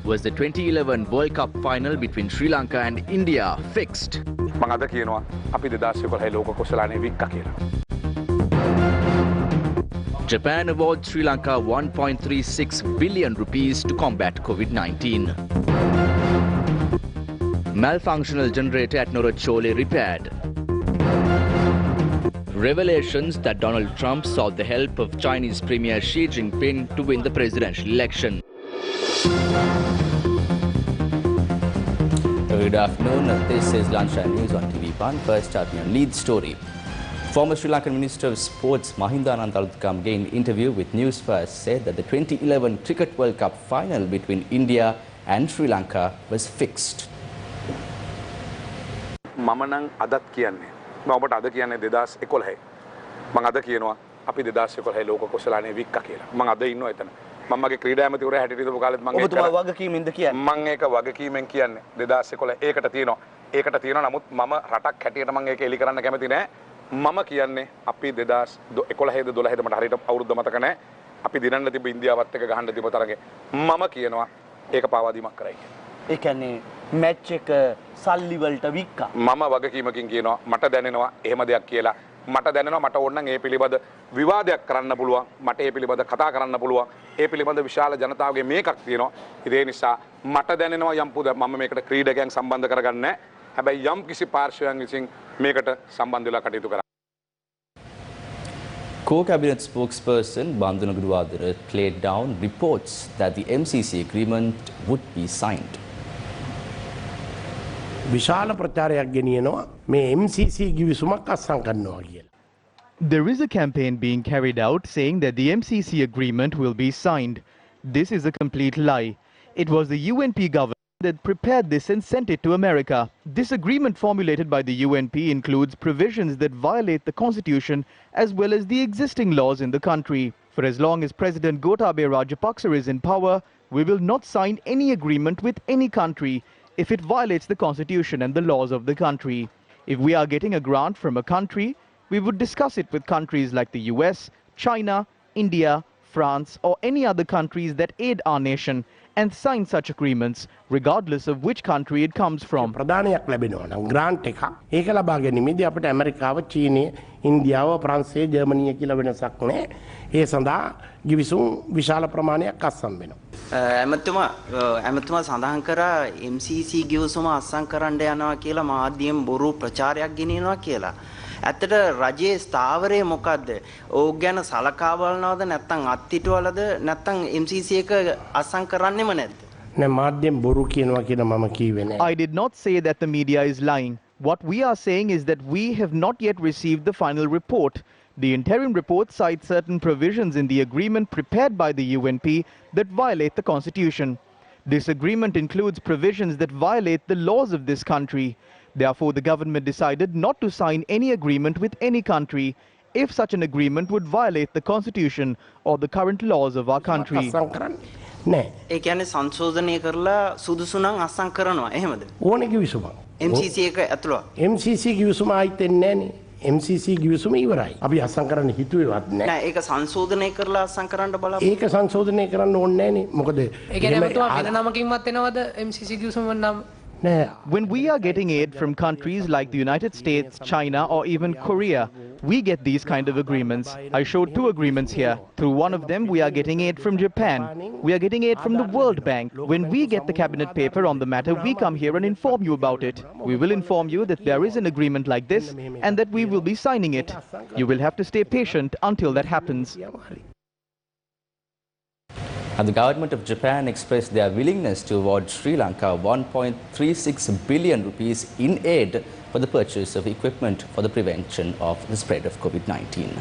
Was the 2011 World Cup final between Sri Lanka and India fixed? මම අද කියනවා අපි 2011 ලෝක කුසලානේ වික්ක කියලා. Japan awards Sri Lanka 1.36 billion rupees to combat COVID-19. Malfunctional generator at Norachole repaired. Revelations that Donald Trump sought the help of Chinese Premier Xi Jinping to win the presidential election. Good afternoon. This is Lunchtime News on TV1. First up, your lead story. Former Sri Lankan Minister of Sports Mahinda Anantaluthkamge in interview with Newsfirst said that the 2011 Cricket World Cup final between India and Sri Lanka was fixed. මම නම් අදත් කියන්නේ මම ඔබට අද කියන්නේ 2011 මම අද කියනවා අපි 2011 ලෝක කුසලානේ වික්ක කියලා. මම අද ඉන්නවා එතන. මම මගේ ක්‍රීඩා ඇමතිවරයා හැටියට ඉඳපු කාලෙත් මම ඔබතුමා වගකීමෙන්ද කියන්නේ? මම ඒක වගකීමෙන් කියන්නේ 2011 ඒකට තියෙනවා. නමුත් මම රටක් හැටියට මම ඒක එලි කරන්න කැමති නෑ. මම කියන්නේ අපි 2011 12 මට හරියට අවුරුද්ද මතක නෑ. අපි දිනන්න තිබ්බ ඉන්දියාවත් එක්ක ගහන්න තිබ්බ තරගේ මම කියනවා ඒක පාවාදීමක් කරයි කියලා. ඒ කියන්නේ මැච් එක සල්ලි වලට වික්කා. මම වගකීමකින් කියනවා මට දැනෙනවා එහෙම දෙයක් කියලා. මට දැනෙනවා මට ඕන නම් ඒ පිළිබඳ විවාදයක් කරන්න පුළුවන්. මට ඒ පිළිබඳ කතා කරන්න පුළුවන්. ඒ පිළිබඳ විශාල ජනතාවගේ මේකක් තියෙනවා. ඒ නිසා මට දැනෙනවා යම් මම මේකට ක්‍රීඩකයන් සම්බන්ධ කරගන්නේ නැහැ. හැබැයි යම් කිසි පාර්ශවයන් විසින් මේකට සම්බන්ධ වෙලා කටයුතු කරා. Co-cabinet spokesperson Bandhana Guruwadara played down reports that the MCC agreement would be signed. විශාල ප්‍රචාරයක් ගෙනියනවා මේ MCC කිවිසුමක් අත්සන් කරනවා කියලා. There is a campaign being carried out saying that the MCC agreement will be signed. This is a complete lie. It was the UNP government that prepared this and sent it to America. This agreement formulated by the UNP includes provisions that violate the constitution as well as the existing laws in the country. For as long as President Gotabaya Rajapaksa is in power, we will not sign any agreement with any country if it violates the constitution and the laws of the country. If we are getting a grant from a country, we would discuss it with countries like the US, China, India, France or any other countries that aid our nation and sign such agreements regardless of which country it comes from. ප්‍රධානයක් ලැබෙනවා නම් grant එකක් ඒක ලබා ගැනීමේදී අපිට ඇමරිකාව, චීනය, ඉන්දියාව, ප්‍රංශය, ජර්මනිය කියලා වෙනසක් නැහැ. ඒ සඳහා ගිවිසුම් විශාල ප්‍රමාණයක් අත්සන් වෙනවා. ඇමතුමා සඳහන් කරා MCC ගිවිසුම අත්සන් කරන්න යනවා කියලා මාධ්‍යයෙන් බොරු ප්‍රචාරයක් ගෙනියනවා කියලා. ඇත්තට රජයේ ස්ථාවරය මොකද්ද? ඕක ගැන සලකා බලනවද නැත්නම් අත්හිටුවලද නැත්නම් MCC එක අත්සන් කරන්නෙම නැද්ද? නෑ මාධ්‍යයෙන් බොරු කියනවා කියන මම කිව්වේ නෑ. I did not say that the media is lying. What we are saying is that we have not yet received the final report. The interim report cites certain provisions in the agreement prepared by the UNP that violate the constitution. This agreement includes provisions that violate the laws of this country. Therefore, the government decided not to sign any agreement with any country if such an agreement would violate the constitution or the current laws of our country. නෑ. ඒ කියන්නේ සංශෝධනය කරලා සුදුසු නම් අත්සන් කරනවා එහෙමද? ඕනේ කිවිසුමක්. MCC එක ඇතුළත. MCC කිවිසුම ආයිත් එන්නේ නෑනේ. MCC කිවිසුම ඉවරයි. අපි අත්සන් කරන්න හිතුවේවත් නෑ. නෑ ඒක සංශෝධනය කරලා අත්සන් කරන්න බලමු. ඒක සංශෝධනය කරන්න ඕනේ නෑනේ. මොකද ඒ කියන්නේ මෙතුමා වෙන නමකින්වත් එනවද MCC කිවිසුම නම්? When we are getting aid from countries like the United States, China or even Korea, we get these kind of agreements. I showed two agreements here. Through one of them, we are getting aid from Japan. We are getting aid from the World Bank. When we get the cabinet paper on the matter, we come here and inform you about it. We will inform you that there is an agreement like this and that we will be signing it. You will have to stay patient until that happens. And the government of Japan expressed their willingness to award Sri Lanka 1.36 billion rupees in aid for the purchase of equipment for the prevention of the spread of COVID-19.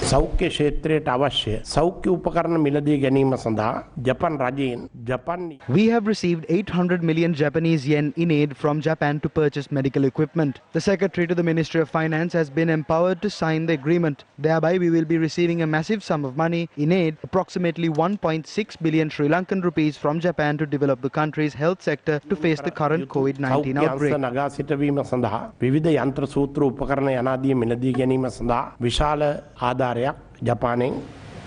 සෞඛ්‍ය ක්ෂේත්‍රයට අවශ්‍ය සෞඛ්‍ය උපකරණ මිලදී ගැනීම සඳහා ජපාන් රජයෙන් We have received 800 million Japanese yen in aid from Japan to purchase medical equipment. The Secretary to the Ministry of Finance has been empowered to sign the agreement. Thereby we will be receiving a massive sum of money in aid, approximately 1.6 billion Sri Lankan rupees from Japan to develop the country's health sector to face the current COVID-19 outbreak. නගා සිටවීම සඳහා විවිධ යන්ත්‍ර සූත්‍ර උපකරණ යනාදී මිලදී ගැනීම සඳහා විශාල ආධාරයක් ජපානයෙන්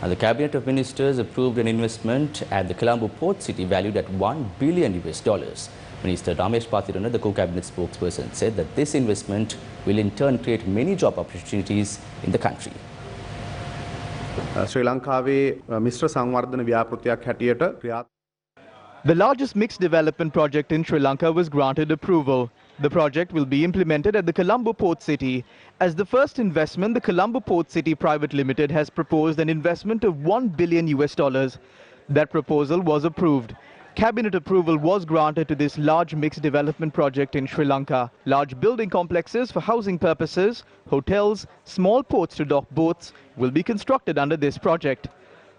And the Cabinet of Ministers approved an investment at the Colombo port city valued at $1 billion. Minister Ramesh Pathirana, the co-cabinet spokesperson, said that this investment will in turn create many job opportunities in the country. ශ්‍රී ලංකාවේ මිශ්‍ර සංවර්ධන ව්‍යාපෘතියක් හැටියට ක්‍රියාත්මක The largest mixed development project in Sri Lanka was granted approval. The project will be implemented at the Colombo port city. As the first investment, the Colombo Port City Private Limited has proposed an investment of $1 billion. That proposal was approved. Cabinet approval was granted to this large mixed development project in Sri Lanka. Large building complexes for housing purposes, hotels, small ports to dock boats will be constructed under this project.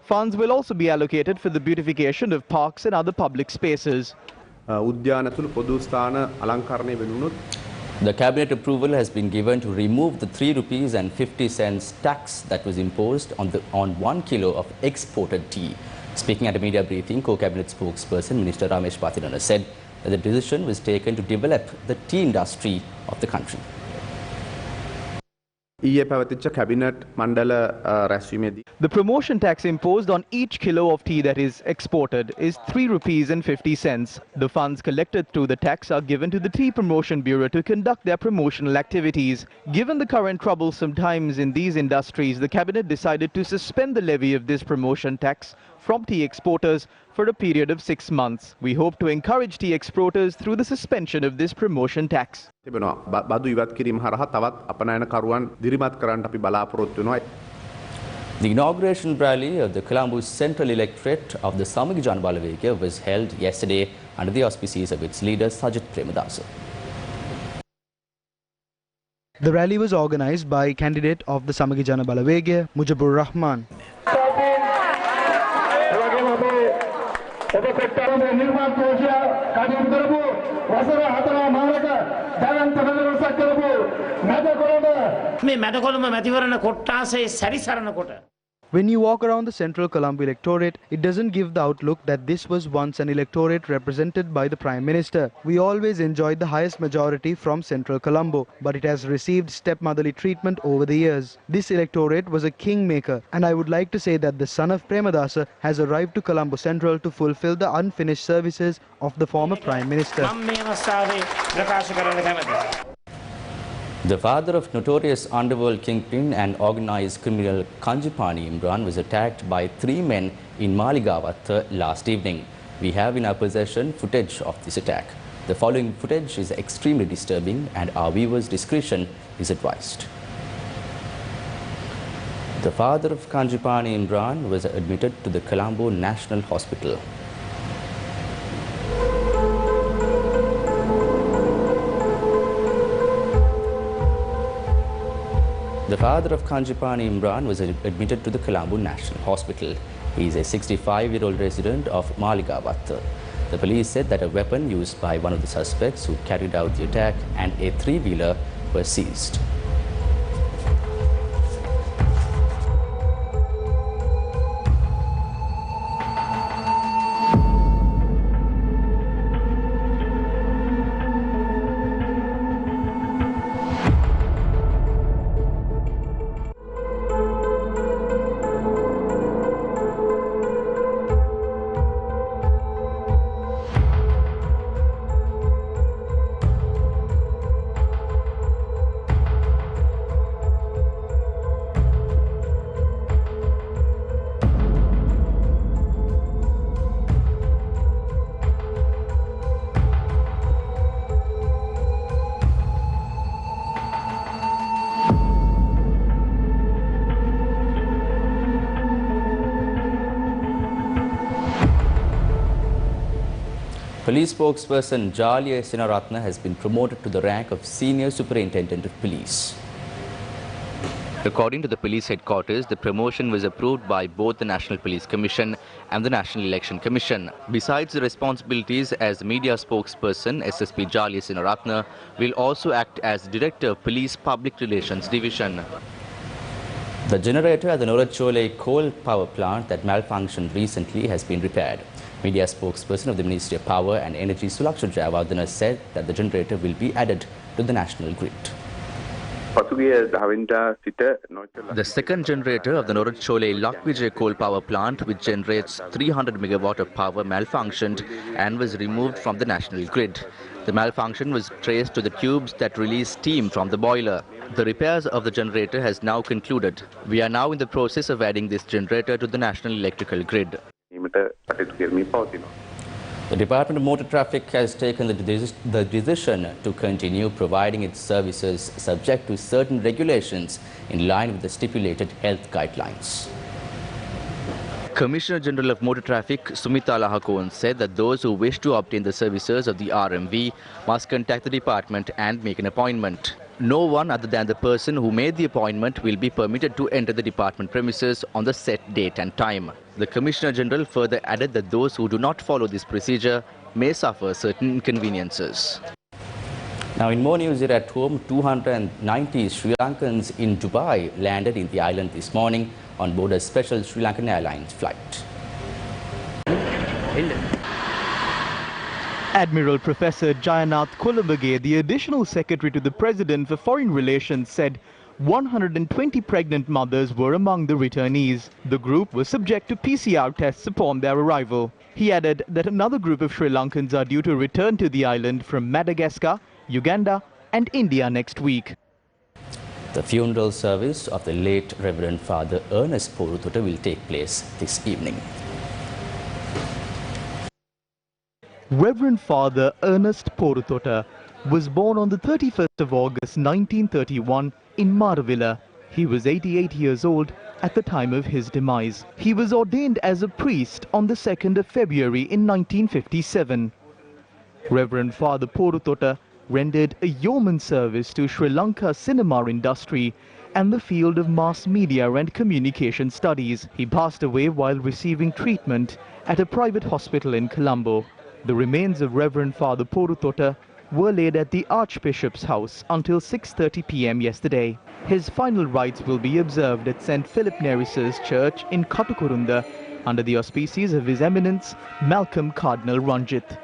Funds will also be allocated for the beautification of parks and other public spaces. උද්‍යාන ඇතුළු පොදු ස්ථාන අලංකරණය වෙනුනොත් The cabinet approval has been given to remove the ₹3.50 tax that was imposed on 1 kilo of exported tea. Speaking at a media briefing, co-cabinet spokesperson Minister Ramesh Pathirana said that the decision was taken to develop the tea industry of the country. ඊයේ පැවතිච්ච cabinet මණ්ඩල රැස්වීමේදී The promotion tax imposed on each kilo of tea that is exported is ₹3.50. The funds collected through the tax are given to the Tea Promotion Bureau to conduct their promotional activities. Given the current troublesome times in these industries, the cabinet decided to suspend the levy of this promotion tax from tea exporters for a period of 6 months. We hope to encourage tea exporters through the suspension of this promotion tax. තිබෙනවා බදු ඉවත් කිරීම හරහා තවත් අපනයනකරුවන් දිරිමත් කරන්නට අපි බලාපොරොත්තු වෙනවා. The inauguration rally of the Colombo Central Electorate of the Samagijana Balawegaya was held yesterday under the auspices of its leader Sajith Premadasa. The rally was organized by candidate of the Samagijana Balawegaya, Mujibur Rahman. When you walk around the central Colombo electorate, it doesn't give the outlook that this was once an electorate represented by the Prime Minister. We always enjoyed the highest majority from central Colombo, but it has received stepmotherly treatment over the years. This electorate was a kingmaker, and I would like to say that the son of Premadasa has arrived to Colombo Central to fulfill the unfinished services of the former Prime Minister. The father of notorious underworld kingpin and organized criminal Kanjipani Imran was attacked by 3 men in Maligawath last evening. We have in our possession footage of this attack. The following footage is extremely disturbing and our viewers' discretion is advised. The father of Kanjipani Imran was admitted to the Colombo National Hospital. The father of Kanjipani Imran was admitted to the Colombo National Hospital. He is a 65-year-old resident of Maligawath. The police said that a weapon used by one of the suspects who carried out the attack and a 3-wheeler were seized. Police spokesperson Jalya Sinaratna has been promoted to the rank of Senior Superintendent of Police. According to the police headquarters, the promotion was approved by both the National Police Commission and the National Election Commission. Besides the responsibilities as media spokesperson, SSP Jalya Sinaratna will also act as Director of Police Public Relations Division. The generator at the Norachole coal power plant that malfunctioned recently has been repaired. Media spokesperson of the Ministry of Power and Energy Sulaksha Jayawardena said that the generator will be added to the national grid. The second generator of the Norachole Lakvijay coal power plant, which generates 300 megawatt of power, malfunctioned and was removed from the national grid. The malfunction was traced to the tubes that release steam from the boiler. The repairs of the generator has now concluded. We are now in the process of adding this generator to the national electrical grid. The Department of Motor Traffic has taken the decision to continue providing its services subject to certain regulations in line with the stipulated health guidelines. Commissioner General of Motor Traffic Sumita Lahakon said that those who wish to obtain the services of the RMV must contact the department and make an appointment. No one other than the person who made the appointment will be permitted to enter the department premises on the set date and time. The Commissioner General further added that those who do not follow this procedure may suffer certain inconveniences. Now in more news here at home, 290 Sri Lankans in Dubai landed in the island this morning on board a special Sri Lankan Airlines flight. Admiral Professor Jayanath Kolambage, the additional secretary to the President for Foreign Relations, said 120 pregnant mothers were among the returnees. The group was subject to PCR tests upon their arrival. He added that another group of Sri Lankans are due to return to the island from Madagascar, Uganda and India next week. The funeral service of the late Reverend Father Ernest Porutota will take place this evening. Reverend Father Ernest Porutota was born on the 31st of August 1931 in Maravilla. He was 88 years old at the time of his demise. He was ordained as a priest on the 2nd of February in 1957. Reverend Father Porutota rendered a yeoman service to Sri Lanka's cinema industry and the field of mass media and communication studies. He passed away while receiving treatment at a private hospital in Colombo. The remains of Reverend Father Porutota were laid at the Archbishop's house until 6:30 p.m. yesterday. His final rites will be observed at St. Philip Neri's Church in Katukurunda under the auspices of His Eminence Malcolm Cardinal Ranjit.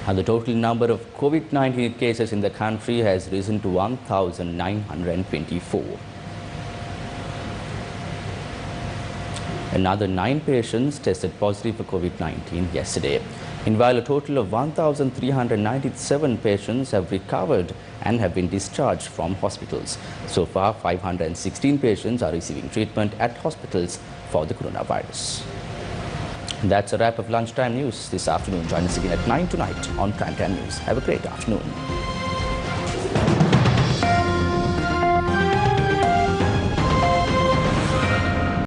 And the total number of COVID-19 cases in the country has risen to 1,924. Another 9 patients tested positive for COVID-19 yesterday. Meanwhile, a total of 1,397 patients have recovered and have been discharged from hospitals. So far, 516 patients are receiving treatment at hospitals for the coronavirus. That's a wrap of Lunchtime News this afternoon. Join us again at 9 tonight on Primetime News. Have a great afternoon.